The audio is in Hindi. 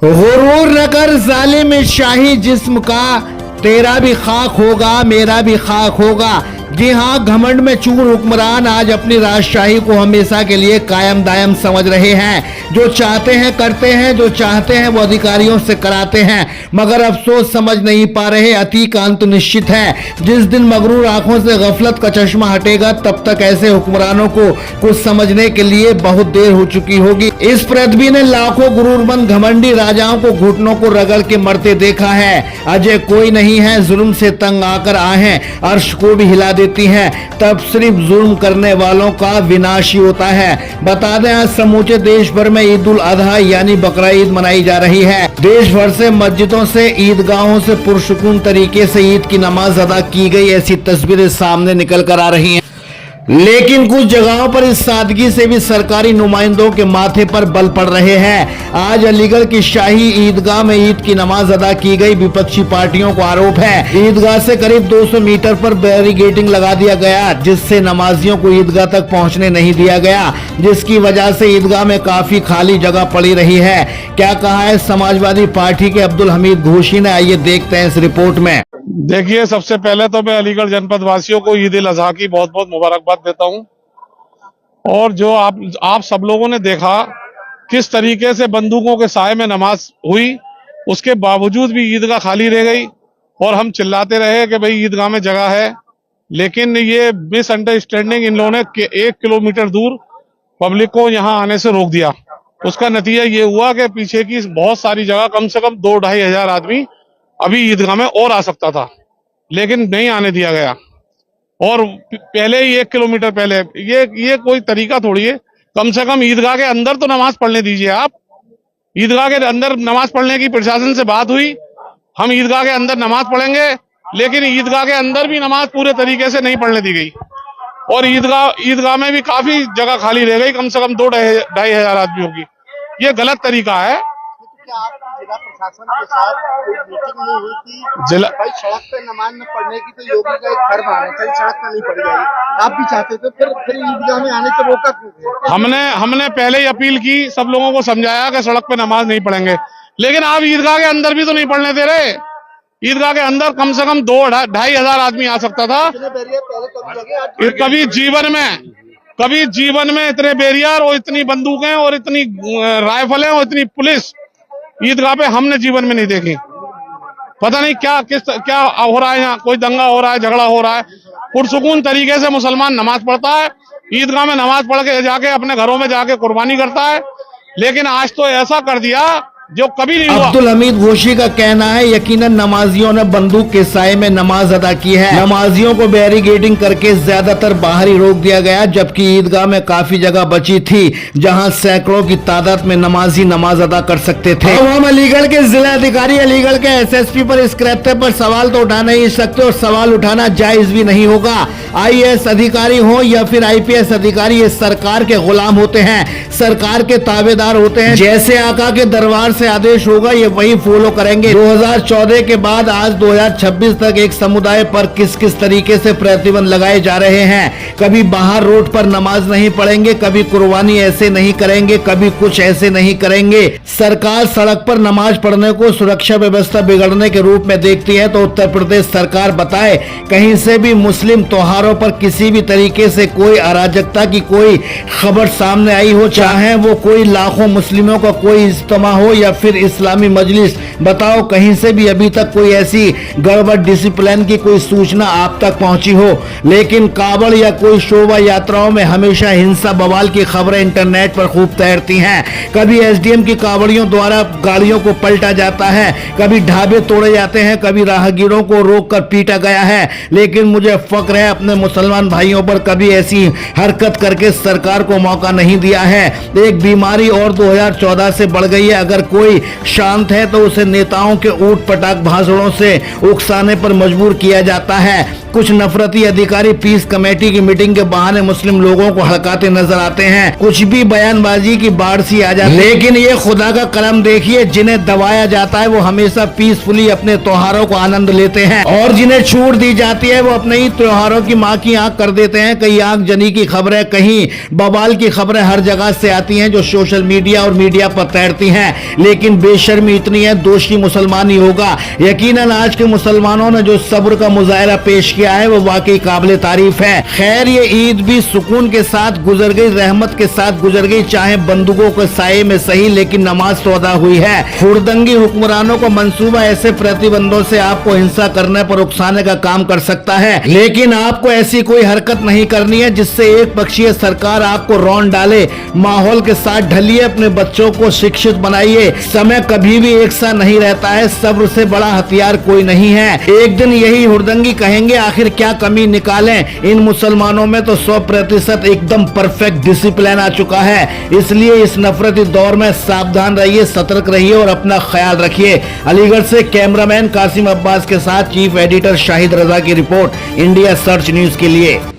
गुरूर न कर जालिम शाही जिस्म का, तेरा भी खाक होगा मेरा भी खाक होगा। जी हाँ, घमंड में चूर हुक्मरान आज अपनी राजशाही को हमेशा के लिए कायम दायम समझ रहे हैं। जो चाहते हैं करते हैं, जो चाहते हैं वो अधिकारियों से कराते हैं, मगर अफसोस समझ नहीं पा रहे अति का अंत निश्चित है। जिस दिन मगरूर आंखों से गफलत का चश्मा हटेगा तब तक ऐसे हुक्मरानों को कुछ समझने के लिए बहुत देर हो चुकी होगी। इस पृथ्वी ने लाखों गुरूरमंद घमंडी राजाओं को घुटनों को रगड़ के मरते देखा है। अजय कोई नहीं है, जुल्म से तंग आकर आहें अर्श को भी हिला देती है, तब सिर्फ जुल्म करने वालों का विनाश ही होता है। बता दें, आज समूचे देश भर में ईद उल अजहा यानी बकरा ईद मनाई जा रही है। देश भर से मस्जिदों से ईदगाहों से पुरसुकून तरीके से ईद की नमाज अदा की गई, ऐसी तस्वीरें सामने निकल कर आ रही हैं। लेकिन कुछ जगहों पर इस सादगी से भी सरकारी नुमाइंदों के माथे पर बल पड़ रहे हैं। आज अलीगढ़ की शाही ईदगाह में ईद की नमाज अदा की गई। विपक्षी पार्टियों को आरोप है ईदगाह से करीब 200 मीटर पर बैरिकेडिंग लगा दिया गया, जिससे नमाजियों को ईदगाह तक पहुंचने नहीं दिया गया, जिसकी वजह से ईदगाह में काफी खाली जगह पड़ी रही है। क्या कहा है समाजवादी पार्टी के अब्दुल हमीद घोषी ने, आइए देखते हैं इस रिपोर्ट में। देखिए, सबसे पहले तो मैं अलीगढ़ जनपद वासियों को ईद उल अजहा की बहुत बहुत मुबारकबाद देता हूं। और जो आप सब लोगों ने देखा किस तरीके से बंदूकों के साए में नमाज हुई, उसके बावजूद भी ईदगाह खाली रह गई और हम चिल्लाते रहे कि भाई ईदगाह में जगह है। लेकिन ये मिसअंडरस्टैंडिंग इन लोगों ने 1 किलोमीटर दूर पब्लिक को यहाँ आने से रोक दिया। उसका नतीजा ये हुआ कि पीछे की बहुत सारी जगह, कम से कम 2-2.5 हजार आदमी अभी ईदगाह में और आ सकता था, लेकिन नहीं आने दिया गया। और पहले ही 1 किलोमीटर पहले, ये कोई तरीका थोड़ी है। कम से कम ईदगाह के अंदर तो नमाज पढ़ने दीजिए। आप ईदगाह के अंदर नमाज पढ़ने की प्रशासन से बात हुई, हम ईदगाह के अंदर नमाज पढ़ेंगे, लेकिन ईदगाह के अंदर भी नमाज पूरे तरीके से नहीं पढ़ने दी गई। और ईदगाह में भी काफी जगह खाली रह गई, कम से कम 2-2.5 हजार आदमियों की। ये गलत तरीका है। क्या आपकी जिला प्रशासन के साथ कोई मीटिंग नहीं हुई थी? भाई सड़क पे नमाज न पढ़ने की तो योगी का एक फर्ज है, कहीं सड़क पे नहीं पढ़ी जाएगी। आप भी चाहते थे, फिर ईदगाह में आने से रोका क्यों? हमने पहले ही अपील की, सब लोगों को समझाया कि सड़क पे नमाज नहीं पढ़ेंगे, लेकिन आप ईदगाह के अंदर भी तो नहीं पढ़ने दे रहे। ईदगाह के अंदर कम से कम 2-2.5 हजार आदमी आ सकता था। कभी जीवन में इतने बैरियर और इतनी बंदूकें और इतनी राइफलें और इतनी पुलिस ईदगाह पे हमने जीवन में नहीं देखी। पता नहीं क्या हो रहा है यहाँ। कोई दंगा हो रहा है, झगड़ा हो रहा है। पुरसुकून तरीके से मुसलमान नमाज पढ़ता है, ईदगाह में नमाज पढ़ के जाके अपने घरों में जाके कुर्बानी करता है, लेकिन आज तो ऐसा कर दिया जो कभी नहीं हुआ। अब्दुल हमीद घोषी का कहना है यकीनन नमाजियों ने बंदूक के साए में नमाज अदा की है। नमाजियों को बैरिकेडिंग करके ज्यादातर बाहर ही रोक दिया गया, जबकि ईदगाह में काफी जगह बची थी जहां सैकड़ों की तादाद में नमाजी नमाज अदा कर सकते थे। अब हम अलीगढ़ के जिला अधिकारी, अलीगढ़ के SSP पर इस कृत्य पर सवाल तो उठा नहीं सकते और सवाल उठाना जायज भी नहीं होगा। IAS अधिकारी हो या फिर IPS अधिकारी, ये सरकार के गुलाम होते हैं, सरकार के ताबेदार होते हैं। जैसे आका के दरबार से आदेश होगा ये वही फॉलो करेंगे। 2014 के बाद आज 2026 तक एक समुदाय पर किस किस तरीके से प्रतिबंध लगाए जा रहे हैं। कभी बाहर रोड पर नमाज नहीं पढ़ेंगे, कभी कुर्बानी ऐसे नहीं करेंगे, कभी कुछ ऐसे नहीं करेंगे। सरकार सड़क पर नमाज पढ़ने को सुरक्षा व्यवस्था बिगड़ने के रूप में देखती है, तो उत्तर प्रदेश सरकार बताए कहीं से भी मुस्लिम त्योहारों पर किसी भी तरीके से कोई अराजकता की कोई खबर सामने आई हो, चाहे वो कोई लाखों मुस्लिमों का कोई इज्तिमा हो या फिर इस्लामी मजलिस, बताओ कहीं से भी अभी तक कोई ऐसी गड़बड़ डिसिप्लिन की कोई सूचना आप तक पहुंची हो। लेकिन कावड़ या कोई शोभा यात्राओं में हमेशा हिंसा बवाल की खबरें इंटरनेट पर खूब तैरती हैं। कभी SDM की कावड़ियों द्वारा गाड़ियों को पलटा जाता है, कभी ढाबे तोड़े जाते हैं, कभी राहगीरों को रोककर पीटा गया है। लेकिन मुझे फक्र है अपने मुसलमान भाइयों पर, कभी ऐसी हरकत करके सरकार को मौका नहीं दिया है। एक बीमारी और 2014 से बढ़ गई है। अगर कोई शांत है तो उसे नेताओं के ऊट पटाख भाषणों से उकसाने पर मजबूर किया जाता है। कुछ नफरती अधिकारी पीस कमेटी की मीटिंग के बहाने मुस्लिम लोगों को हड़काते नजर आते हैं, कुछ भी बयानबाजी की बाढ़ सी आ जाती है। लेकिन ये खुदा का करम देखिए, जिन्हें दबाया जाता है वो हमेशा पीसफुली अपने त्योहारों को आनंद लेते हैं, और जिन्हें छूट दी जाती है वो अपने ही त्योहारों की माँ की आंख कर देते हैं। कहीं आगजनी की खबरें, कहीं बवाल की खबरें हर जगह से आती हैं जो सोशल मीडिया और मीडिया पर तैरती हैं। लेकिन बेशर्मी इतनी है, दोषी मुसलमान ही होगा। यकीनन आज के मुसलमानों ने जो सब्र का मुजाहरा पेश किया है वो वाकई काबिल तारीफ है। खैर ये ईद भी सुकून के साथ गुजर गई, रहमत के साथ गुजर गई, चाहे बंदूकों के साये में सही, लेकिन नमाज तो अदा हुई है। हुड़दंगी हुक्मरानों को मंसूबा ऐसे प्रतिबंधों से आपको हिंसा करने पर उकसाने का काम कर सकता है, लेकिन आपको ऐसी कोई हरकत नहीं करनी है जिससे एक पक्षीय सरकार आपको रौंद डाले। माहौल के साथ ढलिए, अपने बच्चों को शिक्षित बनाइए। समय कभी भी एक सा नहीं रहता है, सब्र से बड़ा हथियार कोई नहीं है। एक दिन यही हुड़दंगी कहेंगे आखिर क्या कमी निकालें। इन मुसलमानों में तो 100% एकदम परफेक्ट डिसिप्लिन आ चुका है। इसलिए इस नफरती दौर में सावधान रहिए, सतर्क रहिए और अपना ख्याल रखिए। अलीगढ़ से कैमरामैन कासिम अब्बास के साथ चीफ एडिटर शाहिद रजा की रिपोर्ट, इंडिया सर्च न्यूज के लिए।